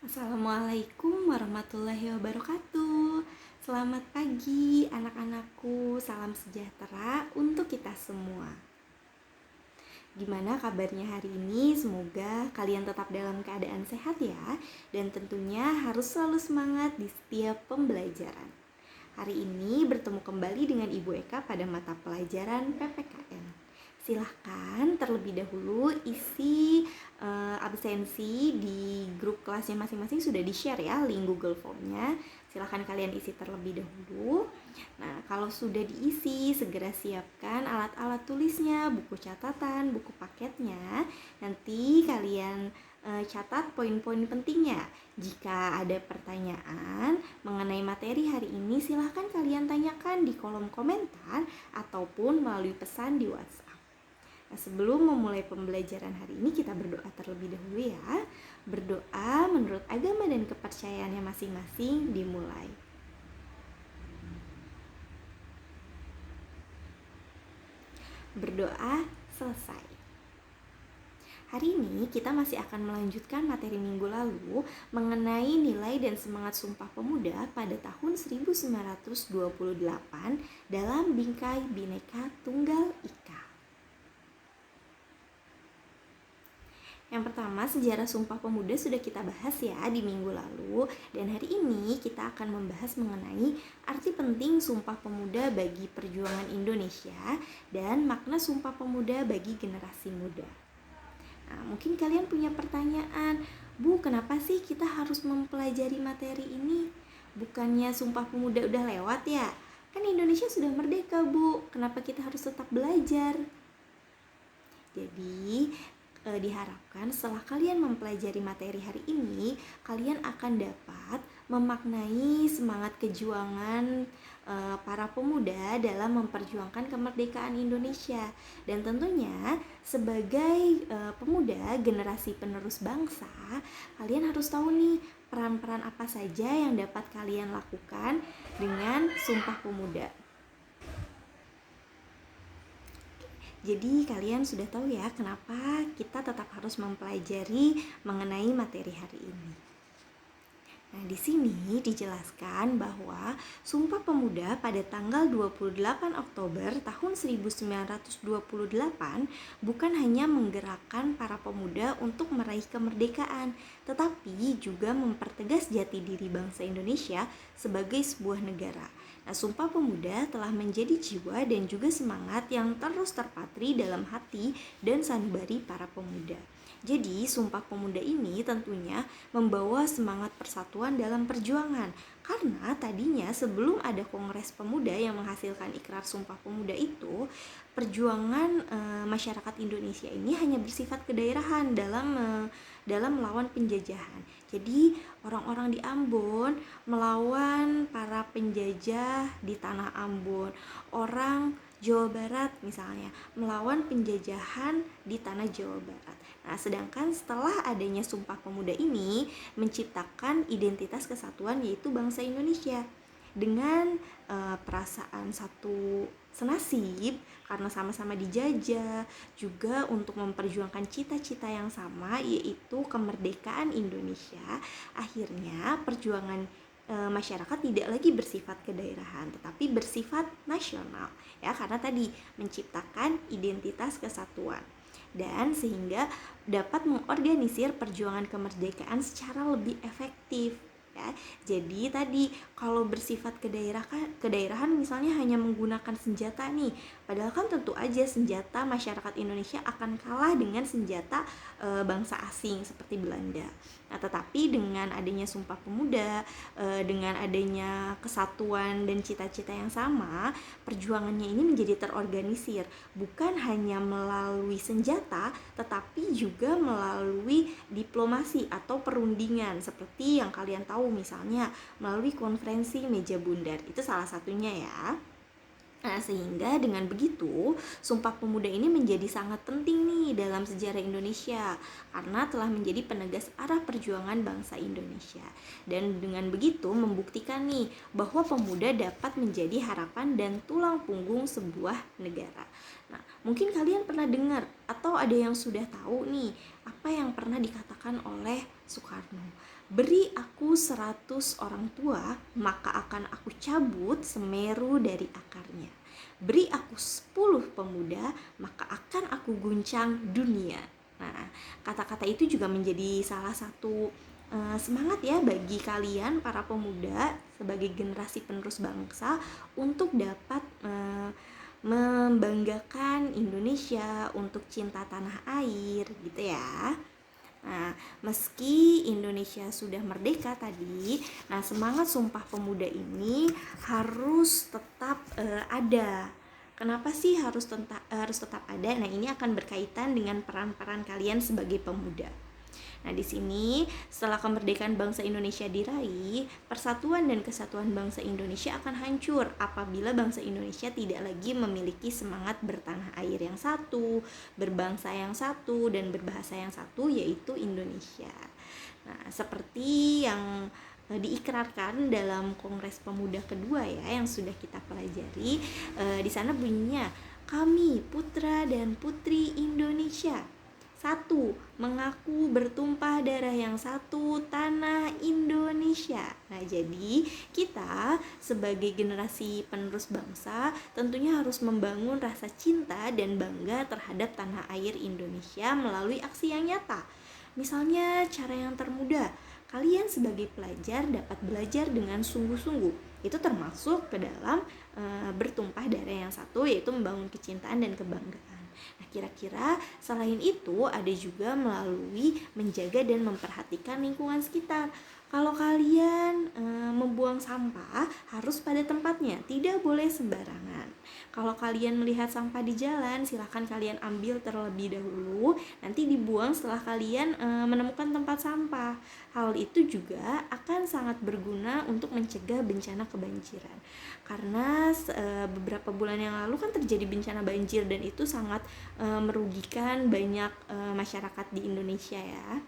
Assalamualaikum warahmatullahi wabarakatuh. Selamat pagi anak-anakku, salam sejahtera untuk kita semua. Gimana kabarnya hari ini? Semoga kalian tetap dalam keadaan sehat ya. Dan tentunya harus selalu semangat di setiap pembelajaran. Hari ini bertemu kembali dengan Ibu Eka pada mata pelajaran PPKN. Silahkan terlebih dahulu isi absensi di grup kelasnya masing-masing sudah di-share ya link Google Form-nya. Silahkan kalian isi terlebih dahulu. Nah, kalau sudah diisi, segera siapkan alat-alat tulisnya, buku catatan, buku paketnya. Nanti kalian catat poin-poin pentingnya. Jika ada pertanyaan mengenai materi hari ini, silahkan kalian tanyakan di kolom komentar ataupun melalui pesan di WhatsApp. Nah, sebelum memulai pembelajaran hari ini, kita berdoa terlebih dahulu ya. Berdoa menurut agama dan kepercayaannya masing-masing dimulai. Berdoa selesai. Hari ini kita masih akan melanjutkan materi minggu lalu mengenai nilai dan semangat Sumpah Pemuda pada tahun 1928 dalam bingkai Bhinneka Tunggal Ika. Yang pertama, sejarah Sumpah Pemuda sudah kita bahas ya di minggu lalu. Dan hari ini kita akan membahas mengenai arti penting Sumpah Pemuda bagi perjuangan Indonesia dan makna Sumpah Pemuda bagi generasi muda. Nah, mungkin kalian punya pertanyaan, Bu, kenapa sih kita harus mempelajari materi ini? Bukannya Sumpah Pemuda udah lewat ya? Kan Indonesia sudah merdeka, Bu. Kenapa kita harus tetap belajar? Jadi, diharapkan setelah kalian mempelajari materi hari ini, kalian akan dapat memaknai semangat kejuangan para pemuda dalam memperjuangkan kemerdekaan Indonesia. Dan tentunya sebagai pemuda generasi penerus bangsa, kalian harus tahu nih peran-peran apa saja yang dapat kalian lakukan dengan Sumpah Pemuda. Jadi kalian sudah tahu ya kenapa kita tetap harus mempelajari mengenai materi hari ini. Nah, di sini dijelaskan bahwa Sumpah Pemuda pada tanggal 28 Oktober tahun 1928 bukan hanya menggerakkan para pemuda untuk meraih kemerdekaan, tetapi juga mempertegas jati diri bangsa Indonesia sebagai sebuah negara. Nah, Sumpah Pemuda telah menjadi jiwa dan juga semangat yang terus terpatri dalam hati dan sanubari para pemuda. Jadi, Sumpah Pemuda ini tentunya membawa semangat persatuan dalam perjuangan. Karena tadinya sebelum ada Kongres Pemuda yang menghasilkan ikrar Sumpah Pemuda itu, perjuangan masyarakat Indonesia ini hanya bersifat kedaerahan dalam melawan penjajahan. Jadi, orang-orang di Ambon melawan para penjajah di tanah Ambon. Orang Jawa Barat misalnya melawan penjajahan di tanah Jawa Barat. Nah, sedangkan setelah adanya Sumpah Pemuda ini menciptakan identitas kesatuan yaitu bangsa Indonesia dengan perasaan satu senasib karena sama-sama dijajah, juga untuk memperjuangkan cita-cita yang sama yaitu kemerdekaan Indonesia. Akhirnya perjuangan masyarakat tidak lagi bersifat kedaerahan tetapi bersifat nasional ya, karena tadi menciptakan identitas kesatuan dan sehingga dapat mengorganisir perjuangan kemerdekaan secara lebih efektif ya. Jadi tadi kalau bersifat kedaerahan misalnya hanya menggunakan senjata nih, padahal kan tentu aja senjata masyarakat Indonesia akan kalah dengan senjata bangsa asing seperti Belanda. Nah, tetapi dengan adanya Sumpah Pemuda, dengan adanya kesatuan dan cita-cita yang sama, perjuangannya ini menjadi terorganisir, bukan hanya melalui senjata, tetapi juga melalui diplomasi atau perundingan, seperti yang kalian tahu misalnya melalui konferensi meja bundar, itu salah satunya ya. Nah, sehingga dengan begitu Sumpah Pemuda ini menjadi sangat penting nih dalam sejarah Indonesia karena telah menjadi penegas arah perjuangan bangsa Indonesia. Dan dengan begitu membuktikan nih bahwa pemuda dapat menjadi harapan dan tulang punggung sebuah negara. Nah, mungkin kalian pernah dengar atau ada yang sudah tahu nih apa yang pernah dikatakan oleh Soekarno. Beri aku 100 orang tua, maka akan aku cabut Semeru dari akarnya. Beri aku 10 pemuda, maka akan aku guncang dunia. Nah, kata-kata itu juga menjadi salah satu semangat ya bagi kalian para pemuda sebagai generasi penerus bangsa untuk dapat membanggakan Indonesia, untuk cinta tanah air gitu ya. Nah, meski Indonesia sudah merdeka tadi, nah semangat Sumpah Pemuda ini harus tetap ada. Kenapa sih harus tetap ada? Nah, ini akan berkaitan dengan peran-peran kalian sebagai pemuda. Nah, di sini setelah kemerdekaan bangsa Indonesia diraih, persatuan dan kesatuan bangsa Indonesia akan hancur apabila bangsa Indonesia tidak lagi memiliki semangat bertanah air yang satu, berbangsa yang satu, dan berbahasa yang satu, yaitu Indonesia. Nah, seperti yang diikrarkan dalam Kongres Pemuda kedua ya, yang sudah kita pelajari, di sana bunyinya, kami putra dan putri Indonesia, satu, mengaku bertumpah darah yang satu, tanah Indonesia. Nah, jadi kita sebagai generasi penerus bangsa tentunya harus membangun rasa cinta dan bangga terhadap tanah air Indonesia melalui aksi yang nyata. Misalnya cara yang termudah, kalian sebagai pelajar dapat belajar dengan sungguh-sungguh. Itu termasuk ke dalam bertumpah darah yang satu, yaitu membangun kecintaan dan kebanggaan. Nah, kira-kira selain itu ada juga melalui menjaga dan memperhatikan lingkungan sekitar. Kalau kalian membuang sampah harus pada tempatnya, tidak boleh sembarangan. Kalau kalian melihat sampah di jalan, silahkan kalian ambil terlebih dahulu, nanti dibuang setelah kalian menemukan tempat sampah. Hal itu juga akan sangat berguna untuk mencegah bencana kebanjiran. Karena beberapa bulan yang lalu kan terjadi bencana banjir dan itu sangat merugikan banyak masyarakat di Indonesia ya.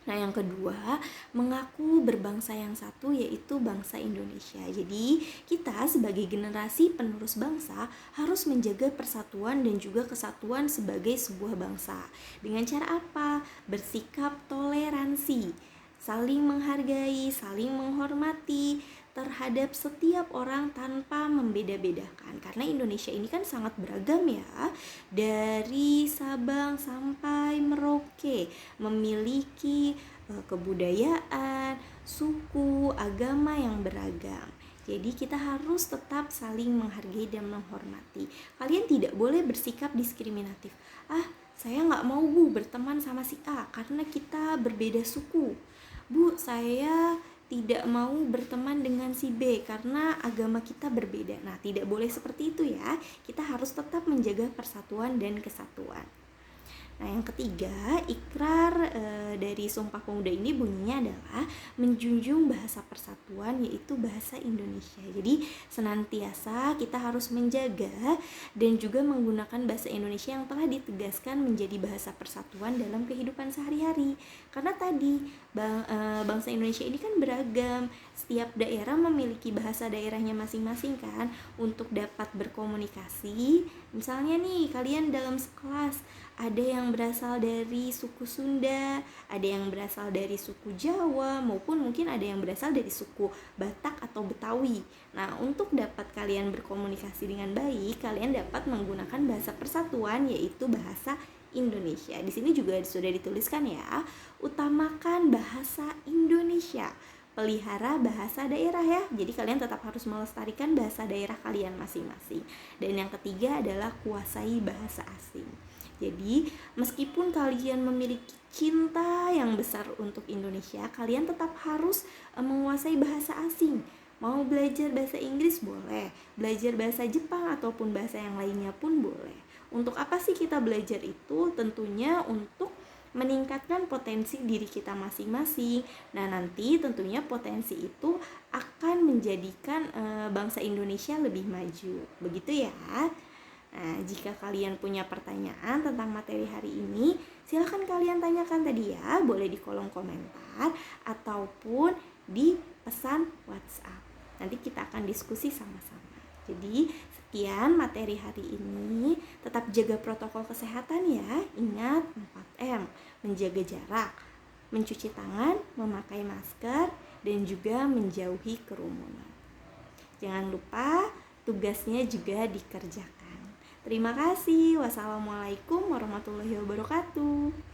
Nah, yang kedua, mengaku berbangsa yang satu, yaitu bangsa Indonesia. Jadi, kita sebagai generasi penerus bangsa harus menjaga persatuan dan juga kesatuan sebagai sebuah bangsa. Dengan cara apa? Bersikap toleransi, saling menghargai, saling menghormati terhadap setiap orang tanpa membeda-bedakan. Karena Indonesia ini kan sangat beragam ya, dari Sabang sampai Merauke, memiliki kebudayaan, suku, agama yang beragam. Jadi kita harus tetap saling menghargai dan menghormati. Kalian tidak boleh bersikap diskriminatif. Saya nggak mau Bu berteman sama si A karena kita berbeda suku. Bu, saya tidak mau berteman dengan si B karena agama kita berbeda. Nah, tidak boleh seperti itu ya. Kita harus tetap menjaga persatuan dan kesatuan. Nah, yang ketiga, ikrar dari Sumpah Pemuda ini bunyinya adalah menjunjung bahasa persatuan, yaitu bahasa Indonesia. Jadi, senantiasa kita harus menjaga dan juga menggunakan bahasa Indonesia yang telah ditegaskan menjadi bahasa persatuan dalam kehidupan sehari-hari. Karena tadi, bangsa Indonesia ini kan beragam. Setiap daerah memiliki bahasa daerahnya masing-masing kan, untuk dapat berkomunikasi. Misalnya nih, kalian dalam sekelas ada yang berasal dari suku Sunda, ada yang berasal dari suku Jawa, maupun mungkin ada yang berasal dari suku Batak atau Betawi. Nah, untuk dapat kalian berkomunikasi dengan baik, kalian dapat menggunakan bahasa persatuan, yaitu bahasa Indonesia. Di sini juga sudah dituliskan ya, utamakan bahasa Indonesia, pelihara bahasa daerah ya. Jadi kalian tetap harus melestarikan bahasa daerah kalian masing-masing. Dan yang ketiga adalah kuasai bahasa asing. Jadi, meskipun kalian memiliki cinta yang besar untuk Indonesia, kalian tetap harus menguasai bahasa asing. Mau belajar bahasa Inggris boleh, belajar bahasa Jepang ataupun bahasa yang lainnya pun boleh. Untuk apa sih kita belajar itu? Tentunya untuk meningkatkan potensi diri kita masing-masing. Nah, nanti tentunya potensi itu akan menjadikan bangsa Indonesia lebih maju. Begitu ya. Nah, jika kalian punya pertanyaan tentang materi hari ini, silahkan kalian tanyakan tadi ya, boleh di kolom komentar ataupun di pesan WhatsApp. Nanti kita akan diskusi sama-sama. Jadi sekian materi hari ini. Tetap jaga protokol kesehatan ya. Ingat 4M, menjaga jarak, mencuci tangan, memakai masker, dan juga menjauhi kerumunan. Jangan lupa tugasnya juga dikerjakan. Terima kasih. Wassalamualaikum warahmatullahi wabarakatuh.